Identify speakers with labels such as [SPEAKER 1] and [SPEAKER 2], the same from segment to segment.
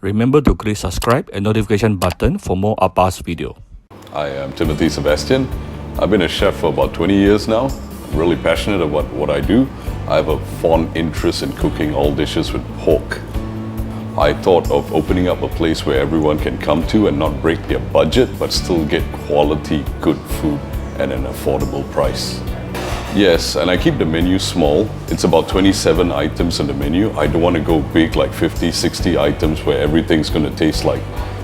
[SPEAKER 1] Remember to click subscribe and notification button for more our past video.
[SPEAKER 2] I am Timothy Sebastian. I've been a chef for about 20 years now. I'm really passionate about what I do. I have a fond interest in cooking all dishes with pork. I thought of opening up a place where everyone can come to and not break their budget, but still get quality, good food at an affordable price. Yes, and I keep the menu small. It's about 27 items on the menu. I don't want to go big like 50, 60 items where everything's going to taste like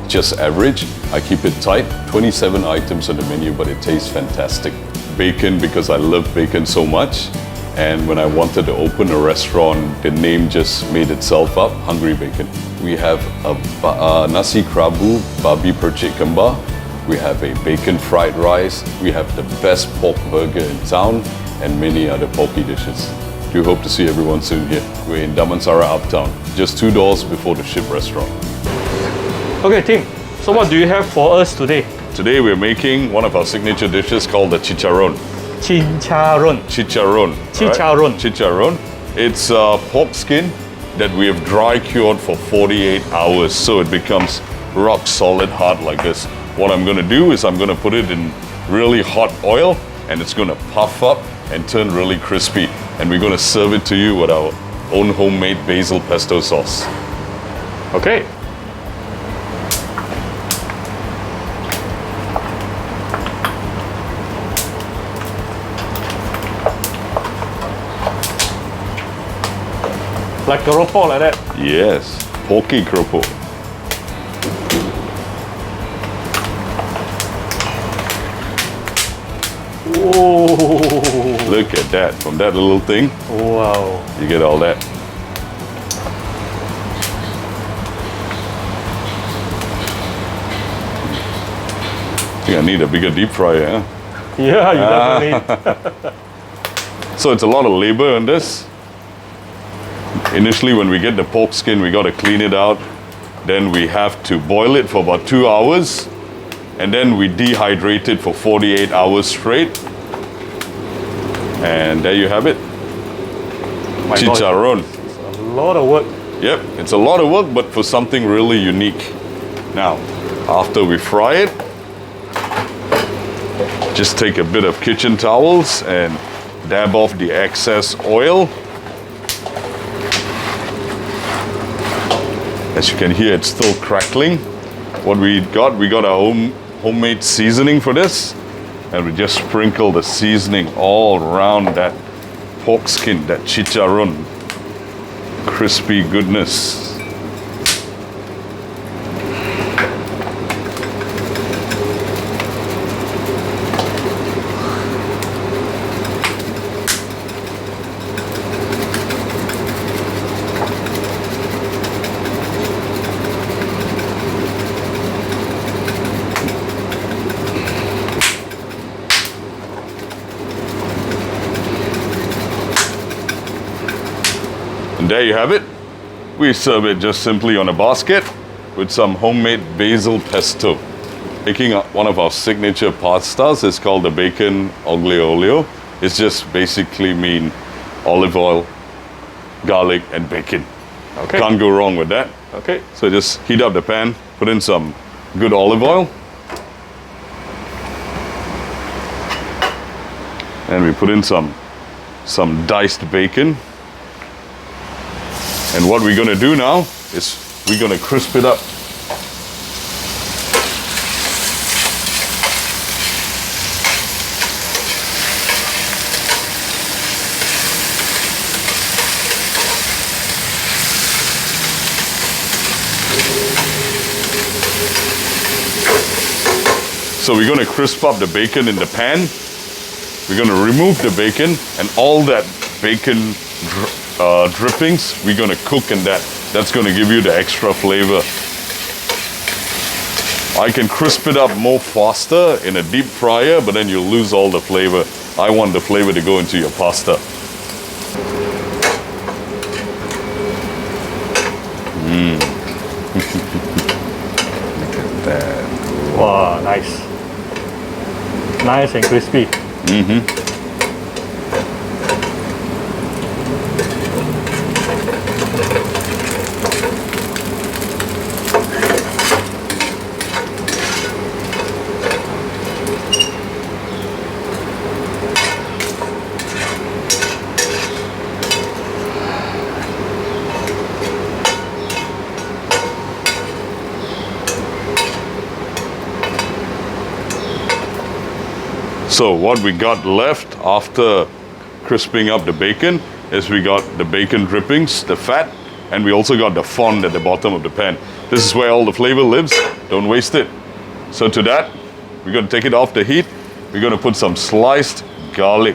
[SPEAKER 2] just average. I keep it tight, 27 items on the menu, but it tastes fantastic. Bacon, because I love bacon so much. And when I wanted to open a restaurant, the name just made itself up, Hungry Bacon. We have a nasi kerabu, babi percik kembar. We have a bacon fried rice. We have the best pork burger in town and many other porky dishes. Do hope to see everyone soon here. We're in Damansara Uptown, just 2 doors before the Ship restaurant.
[SPEAKER 3] Okay, Tim, so what do you have for us today?
[SPEAKER 2] Today we're making one of our signature dishes called the chicharron.
[SPEAKER 3] Chicharron.
[SPEAKER 2] Chicharron.
[SPEAKER 3] Chicharron.
[SPEAKER 2] Right? Chicharron. It's pork skin that we have dry cured for 48 hours so it becomes rock solid hard like this. What I'm going to do is I'm going to put it in really hot oil and it's going to puff up and turn really crispy. And we're going to serve it to you with our own homemade basil pesto sauce.
[SPEAKER 3] Okay. Like keropok like that?
[SPEAKER 2] Yes, porky keropok.
[SPEAKER 3] Oh.
[SPEAKER 2] Look at that, from that little thing,
[SPEAKER 3] Wow.
[SPEAKER 2] you get all that. I think I need a bigger deep fryer, huh?
[SPEAKER 3] Yeah, you definitely.
[SPEAKER 2] So it's a lot of labor on this. Initially, when we get the pork skin, we got to clean it out. Then we have to boil it for about 2 hours. And then we dehydrate it for 48 hours straight. And there you have it.
[SPEAKER 3] My
[SPEAKER 2] Chicharron.
[SPEAKER 3] God, it's a lot of work.
[SPEAKER 2] Yep, it's a lot of work, but for something really unique. Now, after we fry it, just take a bit of kitchen towels and dab off the excess oil. As you can hear, it's still crackling. What we got our homemade seasoning for this. And we just sprinkle the seasoning all around that pork skin, that chicharron. Crispy goodness. And there you have it. We serve it just simply on a basket with some homemade basil pesto. Making one of our signature pastas is called the bacon aglio olio. It's just basically mean olive oil, garlic, and bacon.
[SPEAKER 3] Okay.
[SPEAKER 2] Can't go wrong with that.
[SPEAKER 3] Okay.
[SPEAKER 2] So just heat up the pan, put in some good olive oil. And we put in some diced bacon. And what we're going to do now is we're going to crisp it up. So we're going to crisp up the bacon in the pan. We're going to remove the bacon and all that bacon drippings, we're going to cook in that. That's going to give you the extra flavor. I can crisp it up more faster in a deep fryer, but then you'll lose all the flavor. I want the flavor to go into your pasta. Look at that.
[SPEAKER 3] Wow, nice. Nice and crispy.
[SPEAKER 2] So what we got left after crisping up the bacon is we got the bacon drippings, the fat, and we also got the fond at the bottom of the pan. This is where all the flavor lives. Don't waste it. So to that, we're going to take it off the heat. We're going to put some sliced garlic.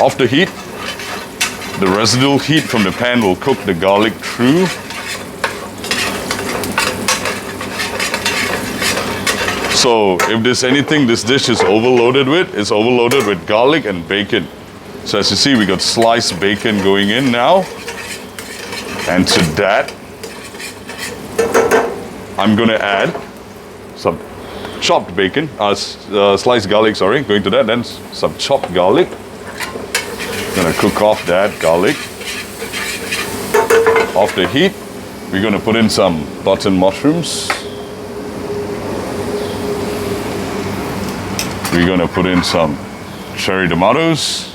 [SPEAKER 2] Off the heat, the residual heat from the pan will cook the garlic through. So if there's anything this dish is overloaded with, it's overloaded with garlic and bacon. So as you see, we got sliced bacon going in now. And to that, I'm going to add some chopped bacon, sliced garlic, sorry, going to that, then some chopped garlic. Gonna cook off that garlic. Off the heat, we're gonna put in some button mushrooms. We're gonna put in some cherry tomatoes.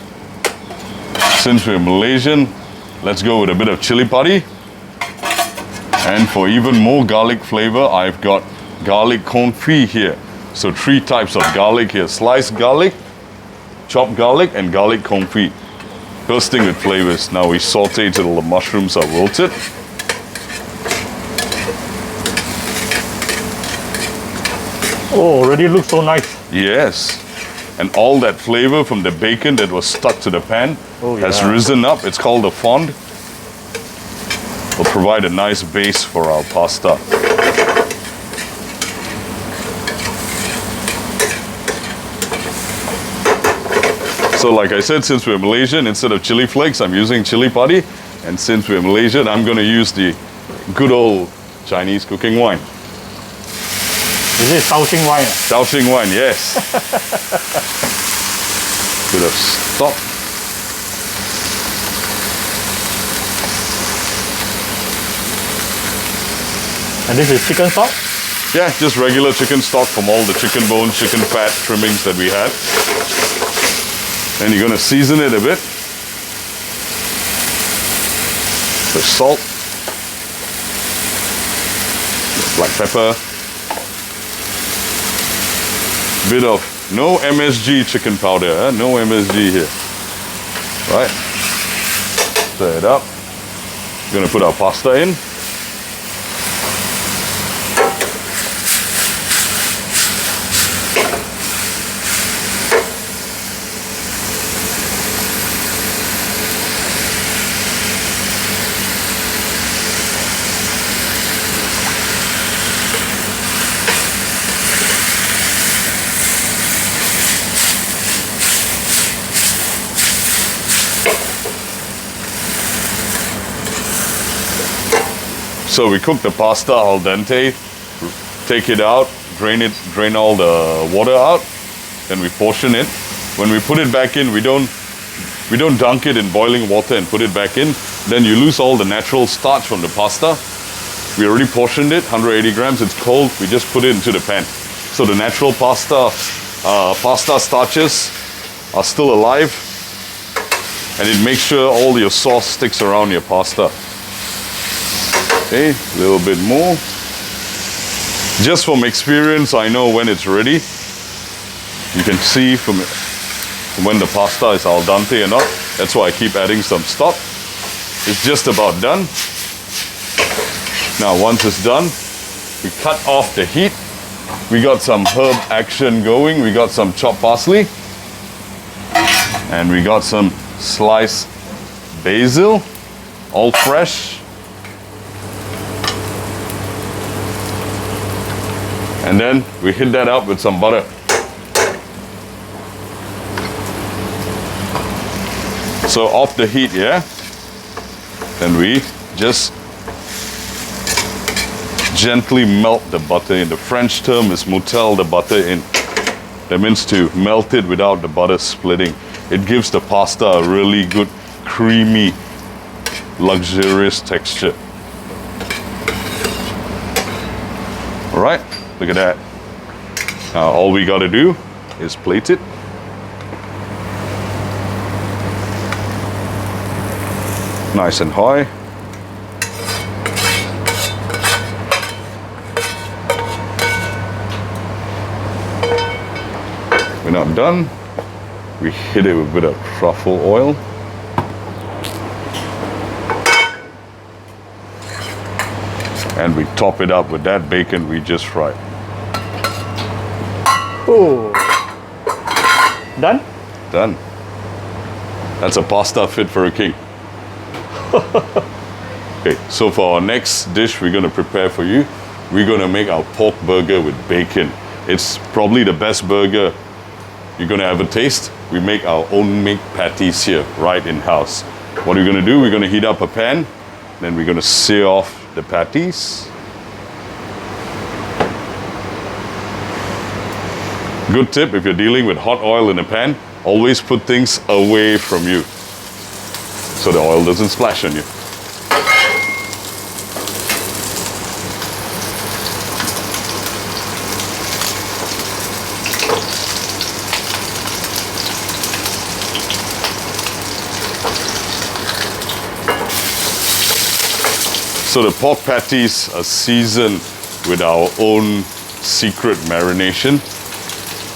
[SPEAKER 2] Since we're Malaysian, let's go with a bit of chili padi. And for even more garlic flavor, I've got garlic confit here. So 3 types of garlic here: sliced garlic, chopped garlic, and garlic confit. Bursting with flavors. Now we saute till the mushrooms are wilted.
[SPEAKER 3] Oh, already looks so nice.
[SPEAKER 2] Yes. And all that flavor from the bacon that was stuck to the pan has risen up. It's called the fond. Will provide a nice base for our pasta. So like I said, since we're Malaysian, instead of chili flakes, I'm using chili padi. And since we're Malaysian, I'm going to use the good old Chinese cooking wine.
[SPEAKER 3] Is it Shaoxing wine?
[SPEAKER 2] Shaoxing wine, yes. Bit of stock.
[SPEAKER 3] And this is chicken stock?
[SPEAKER 2] Yeah, just regular chicken stock from all the chicken bones, chicken fat trimmings that we had. And you're going to season it a bit with salt, black pepper, bit of no MSG chicken powder, no MSG here. Right, stir it up. We're going to put our pasta in. So we cook the pasta al dente, take it out, drain all the water out, then we portion it. When we put it back in, we don't dunk it in boiling water and put it back in. Then you lose all the natural starch from the pasta. We already portioned it, 180 grams, it's cold, we just put it into the pan. So the natural pasta starches are still alive, and it makes sure all your sauce sticks around your pasta. Okay, a little bit more. Just from experience, I know when it's ready. You can see from when the pasta is al dente or not. That's why I keep adding some stock. It's just about done. Now, once it's done, we cut off the heat. We got some herb action going. We got some chopped parsley. And we got some sliced basil, all fresh. And then we hit that up with some butter. So off the heat, yeah? Then we just gently melt the butter in. The French term is moutel the butter in. That means to melt it without the butter splitting. It gives the pasta a really good, creamy, luxurious texture. All right? Look at that. Now all we got to do is plate it. Nice and high. We're not done. We hit it with a bit of truffle oil. And we top it up with that bacon we just fried.
[SPEAKER 3] Oh. Done?
[SPEAKER 2] Done. That's a pasta fit for a king. Okay, so for our next dish we're going to prepare for you, we're going to make our pork burger with bacon. It's probably the best burger you're going to ever taste. We make our own make patties here, right in-house. What we're going to do, we're going to heat up a pan, then we're going to sear off the patties. Good tip, if you're dealing with hot oil in a pan, always put things away from you so the oil doesn't splash on you. So the pork patties are seasoned with our own secret marination.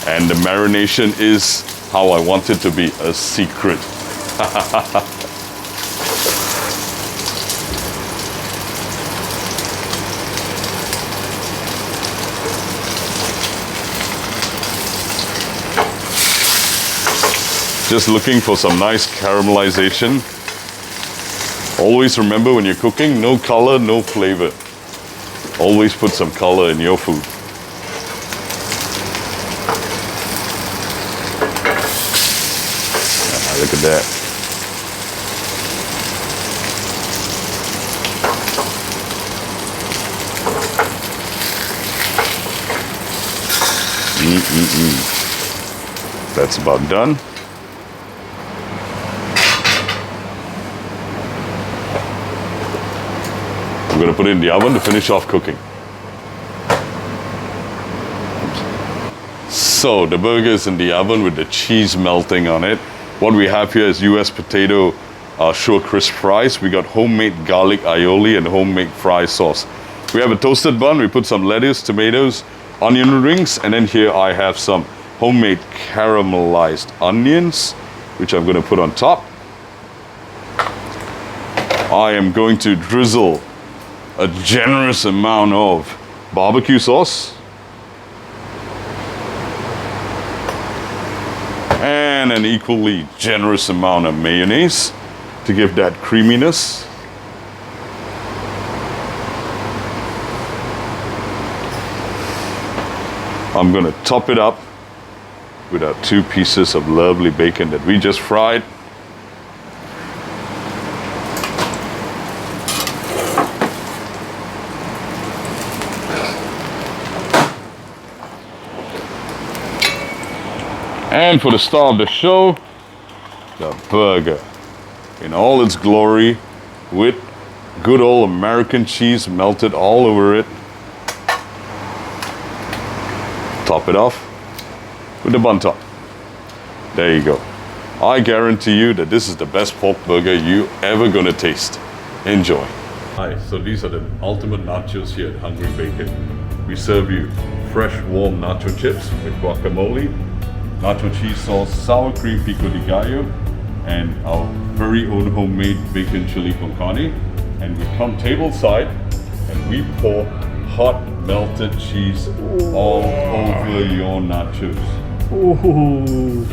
[SPEAKER 2] And the marination is how I want it to be, a secret. Just looking for some nice caramelization. Always remember when you're cooking, no color, no flavor. Always put some color in your food. Look at that. That's about done. I'm going to put it in the oven to finish off cooking. So the burger is in the oven with the cheese melting on it. What we have here is US potato shore crisp fries. We got homemade garlic aioli and homemade fry sauce. We have a toasted bun. We put some lettuce, tomatoes, onion rings, and then here I have some homemade caramelized onions, which I'm going to put on top. I am going to drizzle a generous amount of barbecue sauce. And an equally generous amount of mayonnaise to give that creaminess. I'm going to top it up with our 2 pieces of lovely bacon that we just fried. And for the star of the show, the burger in all its glory with good old American cheese melted all over it. Top it off with the bun top. There you go. I guarantee you that this is the best pork burger you ever gonna taste. Enjoy. Hi, so these are the ultimate nachos here at Hungry Bacon. We serve you fresh warm nacho chips with guacamole, nacho cheese sauce, sour cream pico de gallo, and our very own homemade bacon chili con carne. And we come tableside and we pour hot melted cheese all over your nachos.
[SPEAKER 3] Ooh.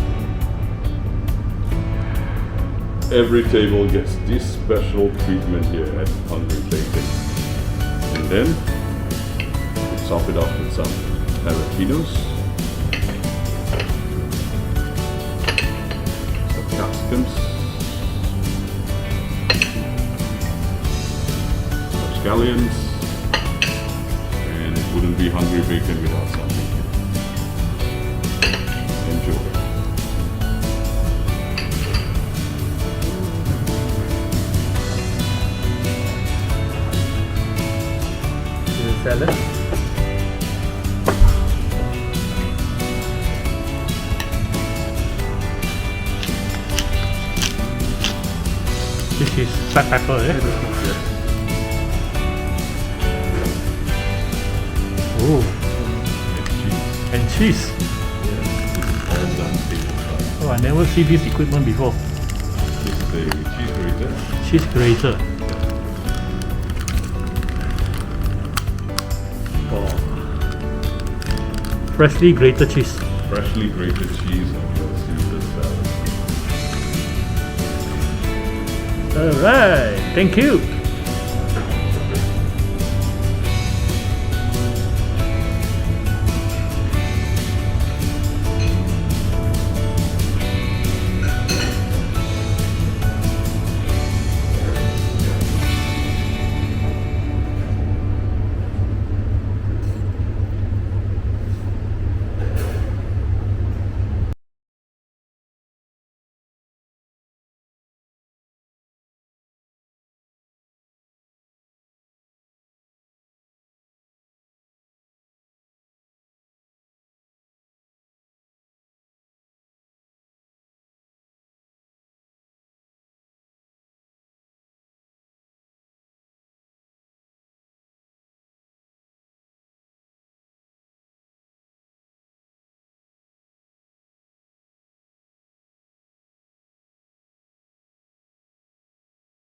[SPEAKER 2] Every table gets this special treatment here at Hungry Bacon. And then we top it off with some jalapenos, capsicums, some scallions, and it wouldn't be Hungry Bacon without some bacon. Enjoy.
[SPEAKER 3] Salad. This is black pepper, eh? Ooh. And cheese.
[SPEAKER 4] have done table fry.
[SPEAKER 3] Oh, I never see this equipment before.
[SPEAKER 4] This is the cheese grater.
[SPEAKER 3] Cheese grater. Oh. Freshly grated cheese.
[SPEAKER 4] Freshly grated cheese on your Caesar salad.
[SPEAKER 3] Alright, thank you.